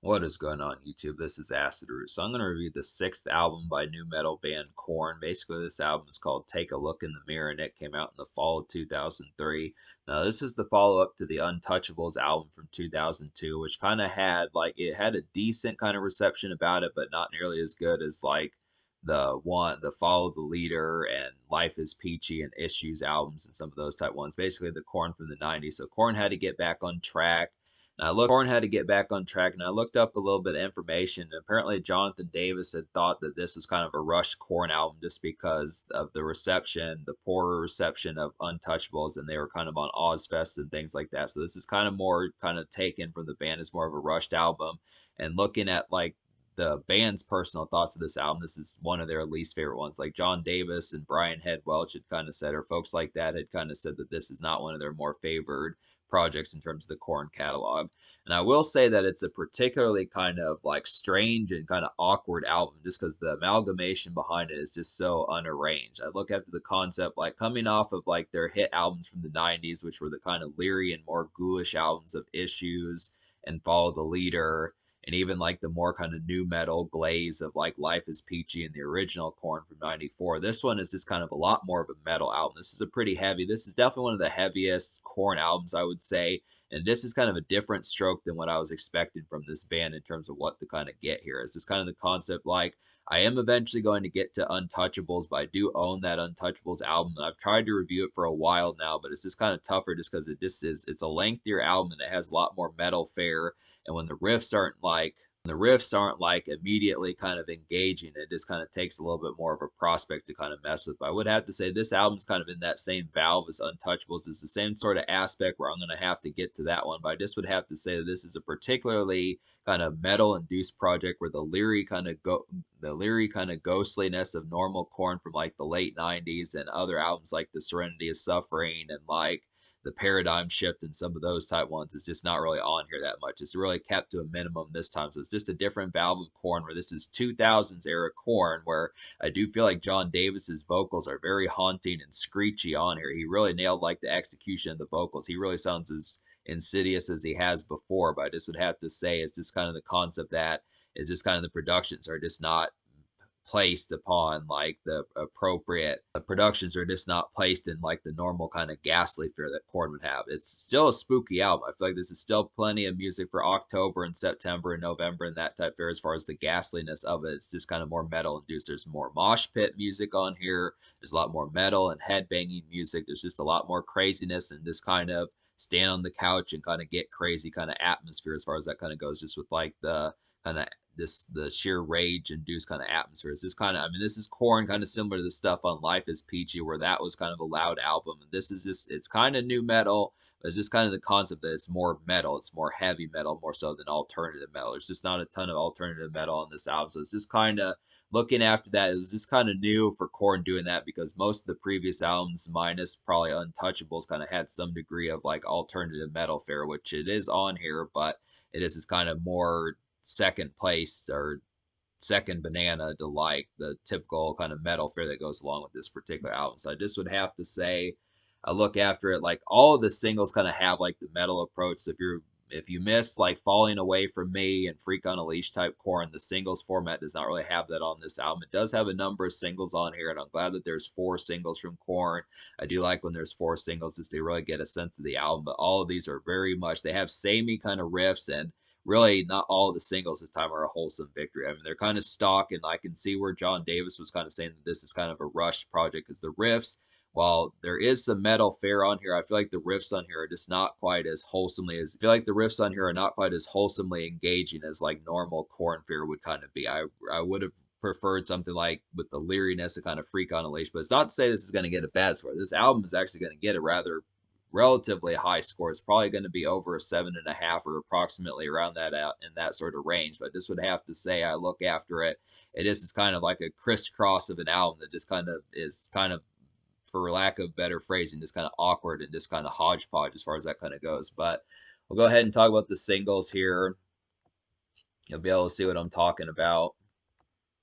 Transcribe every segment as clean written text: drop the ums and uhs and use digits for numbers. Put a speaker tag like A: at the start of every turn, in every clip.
A: What is going on, YouTube? This is Acid Root. So I'm going to review the sixth album by new metal band Korn. Basically, this album is called Take a Look in the Mirror, and it came out in the fall of 2003. Now, this is the follow-up to the Untouchables album from 2002, which kind of had, it had a decent kind of reception about it, but not nearly as good as, the Follow the Leader and Life is Peachy and Issues albums and some of those type ones. Basically, the Korn from the 90s. So Korn had to get back on track. Korn had to get back on track, and I looked up a little bit of information. And apparently, Jonathan Davis had thought that this was kind of a rushed Korn album just because of the reception, the poorer reception of Untouchables, and they were kind of on Ozfest and things like that. So this is kind of more kind of taken from the band as more of a rushed album. And looking at the band's personal thoughts of this album, this is one of their least favorite ones. Like John Davis and Brian Head Welch had kind of said, or folks like that had kind of said that this is not one of their more favored projects in terms of the Korn catalog. And I will say that it's a particularly kind of strange and kind of awkward album just because the amalgamation behind it is just so unarranged. I look at the concept like coming off of their hit albums from the 90s, which were the kind of leery and more ghoulish albums of Issues and Follow the Leader, and even the more kind of new metal glaze of Life is Peachy and the original Korn from 94. This one is just kind of a lot more of a metal album. This is a pretty heavy, this is definitely one of the heaviest Korn albums, I would say. And this is kind of a different stroke than what I was expecting from this band in terms of what to kind of get here. It's just kind of the concept I am eventually going to get to Untouchables, but I do own that Untouchables album. And I've tried to review it for a while now, but it's just kind of tougher just because it's a lengthier album and it has a lot more metal fare. And when the riffs aren't immediately kind of engaging, it just kind of takes a little bit more of a prospect to kind of mess with. But I would have to say this album's kind of in that same valve as Untouchables. It's the same sort of aspect where I'm going to have to get to that one, but I just would have to say that this is a particularly kind of metal induced project where the leery kind of ghostliness of normal Korn from the late 90s and other albums like The Serenity of Suffering and the paradigm shift and some of those type ones is just not really on here that much. It's really kept to a minimum this time. So it's just a different valve of Korn where this is 2000s era Korn where I do feel like John Davis's vocals are very haunting and screechy on here. He really nailed the execution of the vocals. He really sounds as insidious as he has before, but I just would have to say it's just kind of the concept that is just kind of the productions are just not placed upon the productions are just not placed in the normal kind of ghastly fear that Korn would have. It's still a spooky album. I feel like this is still plenty of music for October and September and November and that type of fair as far as the ghastliness of it. It's just kind of more metal induced. There's more mosh pit music on here. There's a lot more metal and headbanging music. There's just a lot more craziness and this kind of stand on the couch and kind of get crazy kind of atmosphere as far as that kind of goes, just with the kind of the sheer rage induced kind of atmosphere. It's just kind of, I mean, this is Korn, kind of similar to the stuff on Life is Peachy, where that was kind of a loud album. And this is just, it's kind of new metal, but it's just kind of the concept that it's more metal. It's more heavy metal, more so than alternative metal. There's just not a ton of alternative metal on this album. So it's just kind of looking after that. It was just kind of new for Korn doing that because most of the previous albums, minus probably Untouchables, kind of had some degree of alternative metal fare, which it is on here, but it is just kind of more second place or second banana to the typical kind of metal fare that goes along with this particular album. So I just would have to say I look after it all of the singles kind of have the metal approach. So if you miss Falling Away From Me and Freak on a Leash type Korn, the singles format does not really have that on this album. It does have a number of singles on here, and I'm glad that there's 4 singles from Korn. I do like when there's 4 singles just to really get a sense of the album, but all of these are very much, they have samey kind of riffs, and really not all of the singles this time are a wholesome victory. I mean, they're kind of stock, and I can see where John Davis was kind of saying that this is kind of a rushed project because the riffs, while there is some metal fare on here, I feel like the riffs on here are just not quite as wholesomely as, I feel like the riffs on here are not quite as wholesomely engaging as normal Korn fare would kind of be. I would have preferred something with the leeriness of kind of Freak on a Leash, but it's not to say this is going to get a bad score. This album is actually going to get a rather relatively high score. It's probably going to be over a 7.5 or approximately around that out in that sort of range. But this would have to say I look after it. It is kind of like a crisscross of an album that just kind of is kind of, for lack of better phrasing, just kind of awkward and just kind of hodgepodge as far as that kind of goes. But we'll go ahead and talk about the singles here. You'll be able to see what I'm talking about.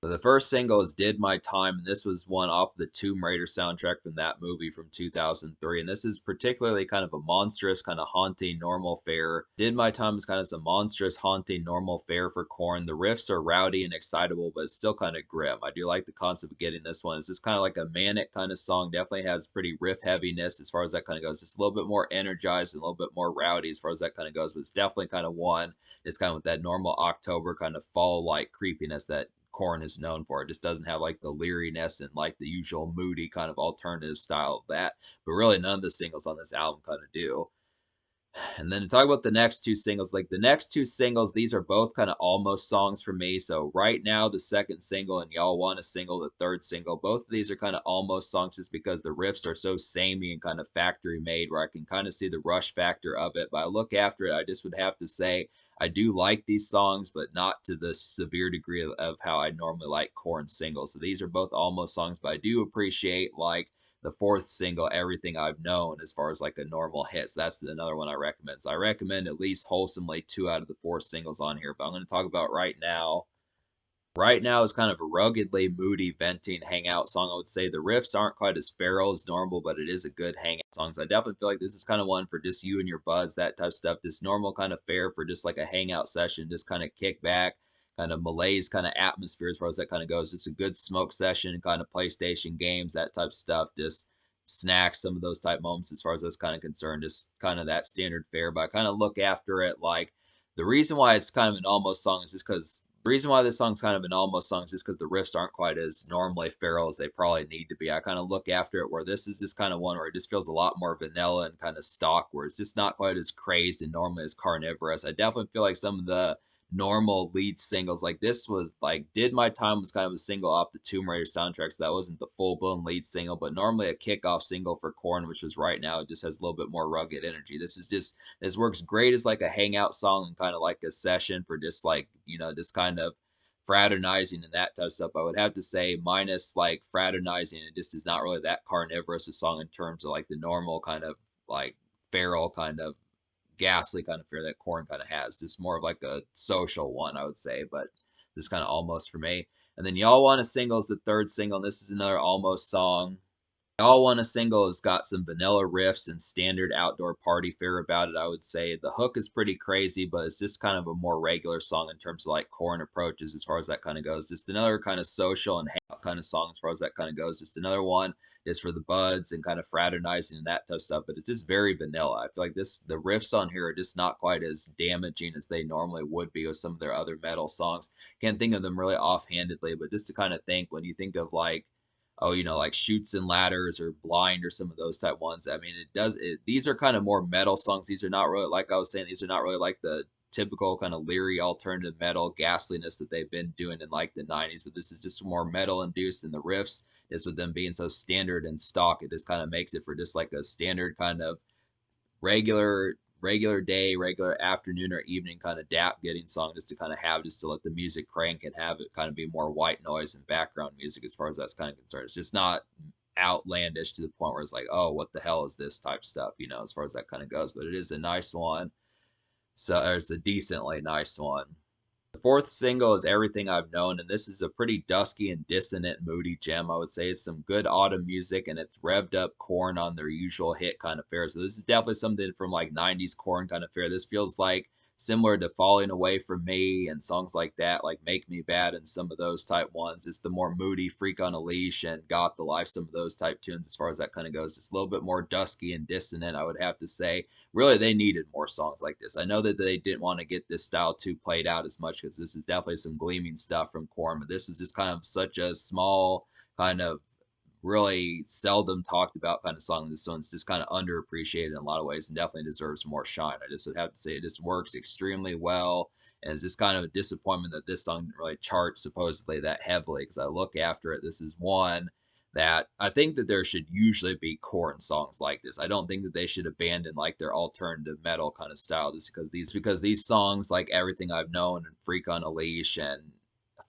A: So the first single is "Did My Time," and this was one off the Tomb Raider soundtrack from that movie from 2003. And this is particularly kind of a monstrous, kind of haunting, normal fare. "Did My Time" is kind of some monstrous, haunting, normal fare for Korn. The riffs are rowdy and excitable, but it's still kind of grim. I do like the concept of getting this one. It's just kind of like a manic kind of song. Definitely has pretty riff heaviness as far as that kind of goes. Just a little bit more energized and a little bit more rowdy as far as that kind of goes. But it's definitely kind of one. It's kind of with that normal October kind of fall like creepiness that Korn is known for. It just doesn't have like the leeriness and like the usual moody kind of alternative style of that. But really, none of the singles on this album kind of do. And then to talk about the next two singles, like the next two singles, these are both kind of almost songs for me. So right now, the second single and Y'all Want a Single, the third single, both of these are kind of almost songs just because the riffs are so samey and kind of factory made where I can kind of see the rush factor of it. But I look after it, I just would have to say I do like these songs, but not to the severe degree of how I normally like Korn singles. So these are both almost songs, but I do appreciate like the fourth single, Everything I've Known, as far as like a normal hit. So that's another one I recommend. So I recommend at least wholesomely 2 out of the 4 singles on here. But I'm going to talk about right now. Right now is kind of a ruggedly moody, venting, hangout song. I would say the riffs aren't quite as feral as normal, but it is a good hangout song. So I definitely feel like this is kind of one for just you and your buds, that type of stuff. This normal kind of fare for just like a hangout session, just kind of kick back, kind of malaise kind of atmosphere as far as that kind of goes. Just a good smoke session, kind of PlayStation games, that type of stuff. Just snacks, some of those type moments as far as that's kind of concerned. Just kind of that standard fare, but I kind of look after it like the reason why it's kind of an almost song is just because the reason why this song's kind of an almost song is just because the riffs aren't quite as normally feral as they probably need to be. I kind of look after it where this is just kind of one where it just feels a lot more vanilla and kind of stock, where it's just not quite as crazed and normally as carnivorous. I definitely feel like some of the normal lead singles like this was like Did My Time was kind of a single off the Tomb Raider soundtrack, so that wasn't the full-blown lead single, but normally a kickoff single for Korn, which was Right Now, it just has a little bit more rugged energy. This works great as like a hangout song and kind of like a session for just like, just kind of fraternizing and that type of stuff. I would have to say, minus like fraternizing, it just is not really that carnivorous a song in terms of like the normal kind of like feral kind of ghastly kind of fear that Korn kind of has. It's more of like a social one, I would say, but this kind of almost for me. And then Y'all Want a Single is the third single. And this is another almost song. All Want a Single has got some vanilla riffs and standard outdoor party fare about it, I would say. The hook is pretty crazy, but it's just kind of a more regular song in terms of like Korn approaches as far as that kind of goes. Just another kind of social and hangout kind of song as far as that kind of goes. Just another one is for the buds and kind of fraternizing and that type of stuff, but it's just very vanilla. I feel like the riffs on here are just not quite as damaging as they normally would be with some of their other metal songs. Can't think of them really offhandedly, but just to kind of think when you think of like, oh, like Shoots and Ladders or Blind or some of those type ones. I mean, these are kind of more metal songs. These are not really, like I was saying, these are not really like the typical kind of leery alternative metal ghastliness that they've been doing in like the 90s, but this is just more metal induced, and the riffs is with them being so standard and stock, it just kind of makes it for just like a standard kind of regular day, regular afternoon or evening kind of dap getting song just to kind of have, just to let the music crank and have it kind of be more white noise and background music as far as that's kind of concerned. It's just not outlandish to the point where it's like, oh, what the hell is this type stuff, as far as that kind of goes. But it is a nice one. So it's a decently nice one. The fourth single is Everything I've Known, and this is a pretty dusky and dissonant, moody gem. I would say it's some good autumn music, and it's revved up Korn on their usual hit kind of fare. So this is definitely something from like 90s Korn kind of fare. This feels like similar to Falling Away From Me and songs like that, like Make Me Bad and some of those type ones. It's the more moody Freak on a Leash and Got the Life, some of those type tunes as far as that kind of goes. It's a little bit more dusky and dissonant, I would have to say. Really, they needed more songs like this. I know that they didn't want to get this style too played out as much because this is definitely some gleaming stuff from Korn, but this is just kind of such a small, kind of really seldom talked about kind of song. This one's just kind of underappreciated in a lot of ways and definitely deserves more shine. I just would have to say it just works extremely well. And it's just kind of a disappointment that this song didn't really chart supposedly that heavily, because I look after it. This is one that I think that there should usually be Korn songs like this. I don't think that they should abandon like their alternative metal kind of style just because these songs like Everything I've Known and Freak on a Leash and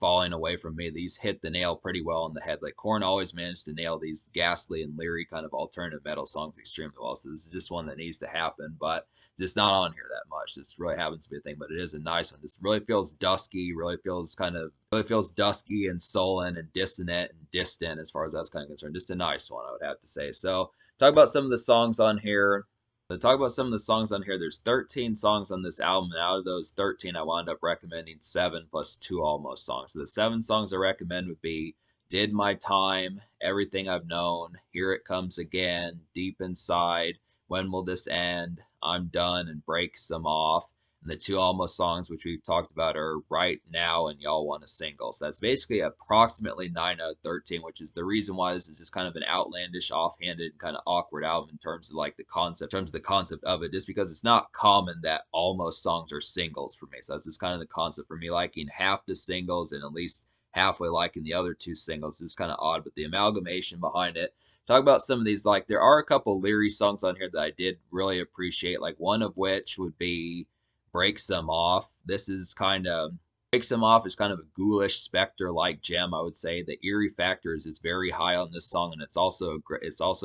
A: Falling Away From Me. These hit the nail pretty well on the head. Like Korn always managed to nail these ghastly and leery kind of alternative metal songs extremely well. So this is just one that needs to happen, but just not on here that much. This really happens to be a thing, but it is a nice one. This really feels dusky, really feels dusky and sullen and dissonant and distant as far as that's kind of concerned. Just a nice one, I would have to say. So talk about some of the songs on here. To talk about some of the songs on here, there's 13 songs on this album, and out of those 13, I wound up recommending 7 plus 2 almost songs. So the 7 songs I recommend would be Did My Time, Everything I've Known, Here It Comes Again, Deep Inside, When Will This End, I'm Done, and Break Some Off. And the 2 almost songs, which we've talked about, are Right Now and Y'all Want a Single. So that's basically approximately 9 out of 13, which is the reason why this is just kind of an outlandish, offhanded, kind of awkward album in terms of like the concept, of it, just because it's not common that almost songs are singles for me. So that's just kind of the concept for me, liking half the singles and at least halfway liking the other 2 singles is kind of odd, but the amalgamation behind it. Talk about some of these, like there are a couple leery songs on here that I did really appreciate, like one of which would be Break Some Off. Break Some Off is kind of a ghoulish specter-like gem, I would say. The eerie factor is very high on this song, and it's also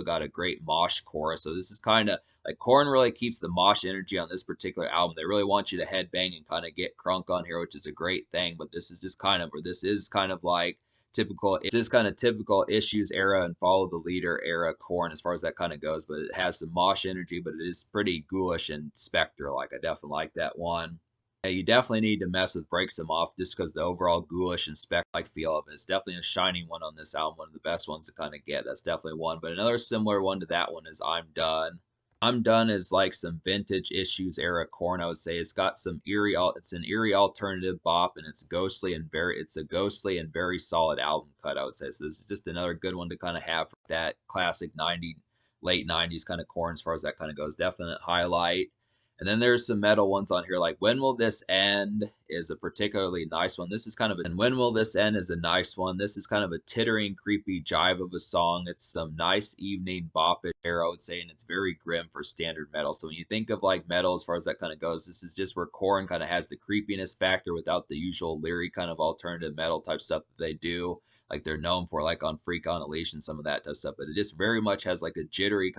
A: got a great mosh chorus. So this is kind of like Korn really keeps the mosh energy on this particular album. They really want you to headbang and kind of get crunk on here, which is a great thing. But this is kind of like typical Issues era and Follow the Leader era Korn as far as that kind of goes, but it has some mosh energy, but it is pretty ghoulish and specter like. I definitely like that one. Yeah, you definitely need to mess with Break Some Off just because the overall ghoulish and spec like feel of it. It's definitely a shining one on this album, one of the best ones to kind of get. That's definitely one. But another similar one to that one is I'm Done. I'm Done is like some vintage Issues era Korn, I would say. It's got some it's an eerie alternative bop, and it's a ghostly and very solid album cut, I would say. So this is just another good one to kind of have for that classic late 90s kind of Korn as far as that kind of goes. Definite highlight. And then there's some metal ones on here, like When Will This End is a particularly nice one. And When Will This End is a nice one. This is kind of a tittering, creepy jive of a song. It's some nice evening bop-ish air, I would say, and it's very grim for standard metal. So when you think of like metal as far as that kind of goes, this is just where Korn kind of has the creepiness factor without the usual leery kind of alternative metal type stuff that they do, like they're known for, like on Freak on a Leash and some of that type of stuff. But it just very much has like a jittery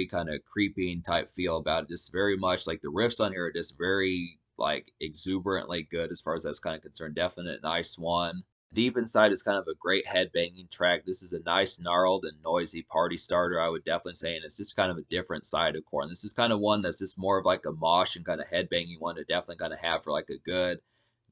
A: kind of creeping type feel about it. Just very much like the riffs on here are just very like exuberantly good as far as that's kind of concerned. Definite nice one. Deep Inside is kind of a great headbanging track. This is a nice, gnarled, and noisy party starter, I would definitely say, and it's just kind of a different side of Korn. This is kind of one that's just more of like a mosh and kind of headbanging one to definitely kind of have for like a good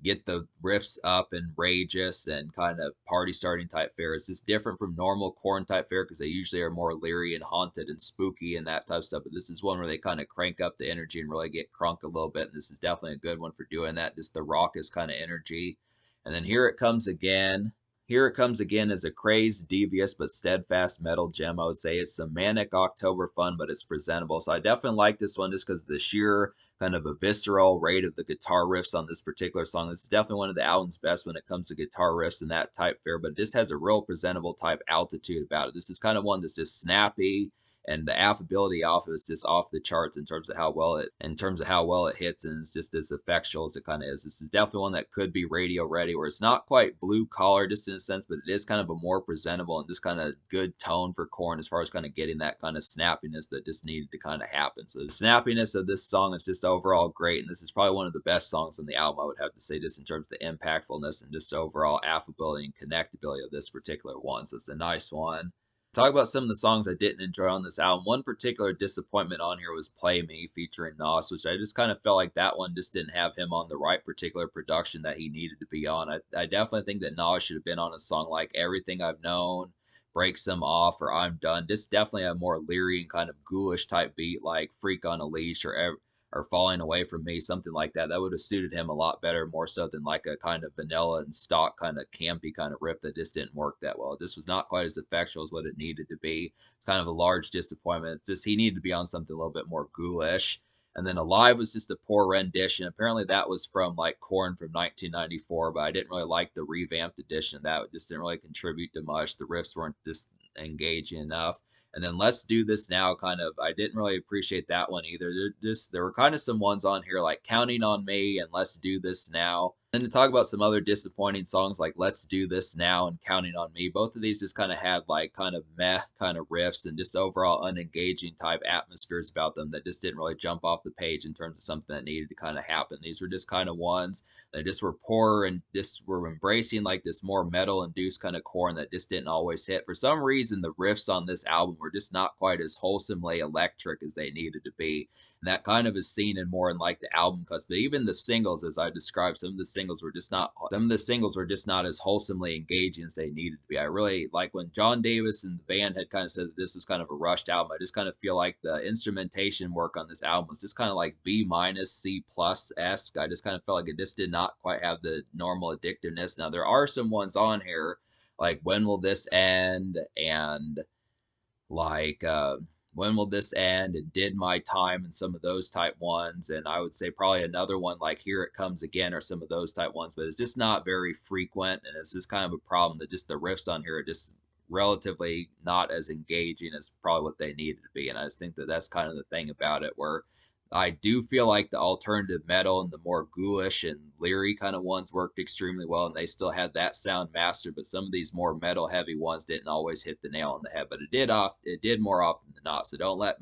A: get the riffs up and rageous and kind of party starting type fare. It's just different from normal Korn type fare because they usually are more leery and haunted and spooky and that type of stuff. But this is one where they kind of crank up the energy and really get crunk a little bit. And this is definitely a good one for doing that. Just the raucous kind of energy. And then Here It Comes Again. Here It Comes Again is a crazed, devious, but steadfast metal gem. I would say it's some manic October fun, but it's presentable. So I definitely like this one just because of the sheer kind of a visceral rate of the guitar riffs on this particular song. This is definitely one of the album's best when it comes to guitar riffs and that type fare, but this has a real presentable type altitude about it. This is kind of one that's just snappy, and the affability off of it's just off the charts in terms of how well it hits, and it's just as effectual as it kind of is. This is definitely one that could be radio ready, where it's not quite blue collar just in a sense, but it is kind of a more presentable and just kind of good tone for Korn as far as kind of getting that kind of snappiness that just needed to kind of happen. So the snappiness of this song is just overall great, and this is probably one of the best songs on the album, I would have to say, just in terms of the impactfulness and just overall affability and connectability of this particular one. So it's a nice one. Talk about some of the songs I didn't enjoy on this album. One particular disappointment on here was Play Me featuring Nas, which I just kind of felt like that one just didn't have him on the right particular production that he needed to be on. I definitely think that Nas should have been on a song like Everything I've Known, Break Some Off, or I'm Done. Just definitely a more leery and kind of ghoulish type beat like Freak on a Leash or Falling Away From Me, something like that. That would have suited him a lot better, more so than like a kind of vanilla and stock kind of campy kind of riff that just didn't work that well. This was not quite as effectual as what it needed to be. It's kind of a large disappointment. It's just he needed to be on something a little bit more ghoulish. And then Alive was just a poor rendition. Apparently that was from like Korn from 1994, but I didn't really like the revamped edition of that. It just didn't really contribute to much. The riffs weren't just engaging enough. And then Let's Do This Now, kind of, I didn't really appreciate that one either. There were kind of some ones on here like Counting on Me and Let's Do This Now Then to talk about some other disappointing songs like Let's Do This Now and Counting on Me, both of these just kind of had like kind of meh kind of riffs and just overall unengaging type atmospheres about them that just didn't really jump off the page in terms of something that needed to kind of happen. These were just kind of ones that just were poor and just were embracing like this more metal induced kind of Korn that just didn't always hit. For some reason, the riffs on this album were just not quite as wholesomely electric as they needed to be. And that kind of is seen in more in like the album cuts, but even the singles, as I described, some of the singles were just not as wholesomely engaging as they needed to be. I really like when John Davis and the band had kind of said that this was kind of a rushed album. I just kind of feel like the instrumentation work on this album was just kind of like B minus C plus esque. I just kind of felt like it just did not quite have the normal addictiveness. Now there are some ones on here like When Will This End and like When Will This End and Did My Time and some of those type ones. And I would say probably another one like Here It Comes Again or some of those type ones, but it's just not very frequent. And it's just kind of a problem that just the riffs on here are just relatively not as engaging as probably what they needed to be. And I just think that that's kind of the thing about it where I do feel like the alternative metal and the more ghoulish and leery kind of ones worked extremely well, and they still had that sound mastered. But some of these more metal heavy ones didn't always hit the nail on the head, but it did more often than not. So don't let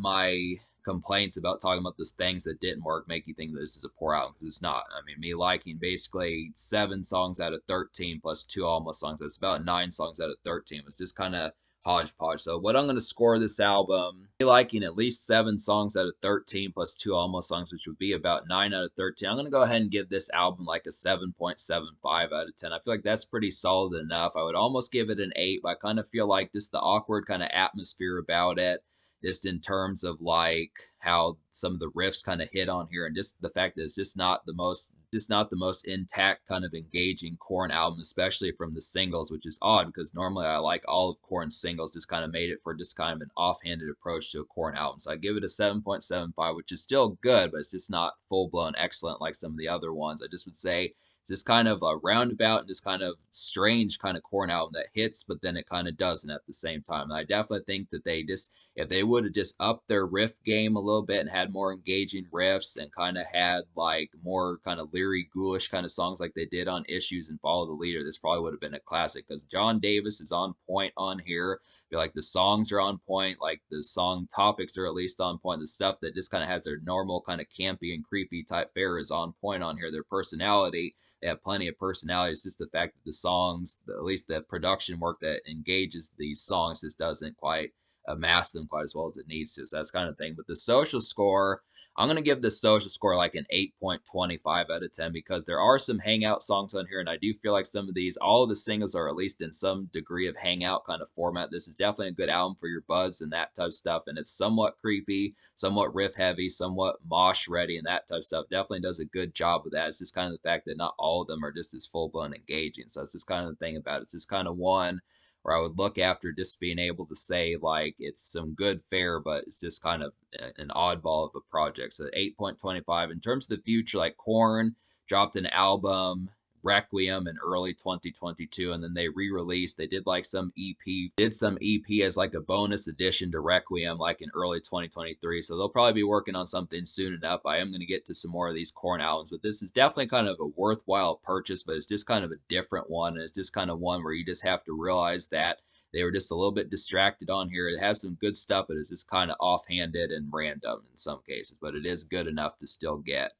A: my complaints about talking about the things that didn't work make you think that this is a poor album because it's not. I mean, me liking basically 7 songs out of 13 plus 2 almost songs. That's about 9 songs out of 13. It's just kind of hodgepodge. So what I'm going to score this album, liking at least 7 songs out of 13 plus 2 almost songs, which would be about 9 out of 13. I'm going to go ahead and give this album like a 7.75 out of 10. I feel like that's pretty solid enough. I would almost give it an 8, but I kind of feel like just the awkward kind of atmosphere about it, just in terms of like how some of the riffs kind of hit on here and just the fact that it's just not the most intact kind of engaging Korn album, especially from the singles, which is odd because normally I like all of Korn's singles. Just kind of made it for just kind of an offhanded approach to a Korn album. So I give it a 7.75, which is still good, but it's just not full blown excellent like some of the other ones. I just would say it's just kind of a roundabout and just kind of strange kind of Korn album that hits, but then it kind of doesn't at the same time. And I definitely think that they just, if they would have just upped their riff game a little bit and had more engaging riffs and kind of had like more kind of leery, ghoulish kind of songs like they did on Issues and Follow the Leader, this probably would have been a classic because John Davis is on point on here. I feel like the songs are on point, like the song topics are at least on point. The stuff that just kind of has their normal kind of campy and creepy type fare is on point on here. Their personality, they have plenty of personality. It's just the fact that the songs, at least the production work that engages these songs, just doesn't quite amass them quite as well as it needs to. So that's kind of thing. But the social score, I'm going to give the social score like an 8.25 out of 10 because there are some hangout songs on here. And I do feel like some of these, all of the singles are at least in some degree of hangout kind of format. This is definitely a good album for your buds and that type of stuff. And it's somewhat creepy, somewhat riff heavy, somewhat mosh ready and that type of stuff. Definitely does a good job with that. It's just kind of the fact that not all of them are just as full blown engaging. So it's just kind of the thing about it. It's just kind of one where I would look after just being able to say like it's some good fare, but it's just kind of an oddball of a project. So 8.25 in terms of the future, like Korn dropped an album Requiem in early 2022, and then they re-released. They did like some EP as like a bonus edition to Requiem, like in early 2023. So they'll probably be working on something soon enough. I am going to get to some more of these Korn albums, but this is definitely kind of a worthwhile purchase. But it's just kind of a different one, and it's just kind of one where you just have to realize that they were just a little bit distracted on here. It has some good stuff, but it's just kind of offhanded and random in some cases. But it is good enough to still get.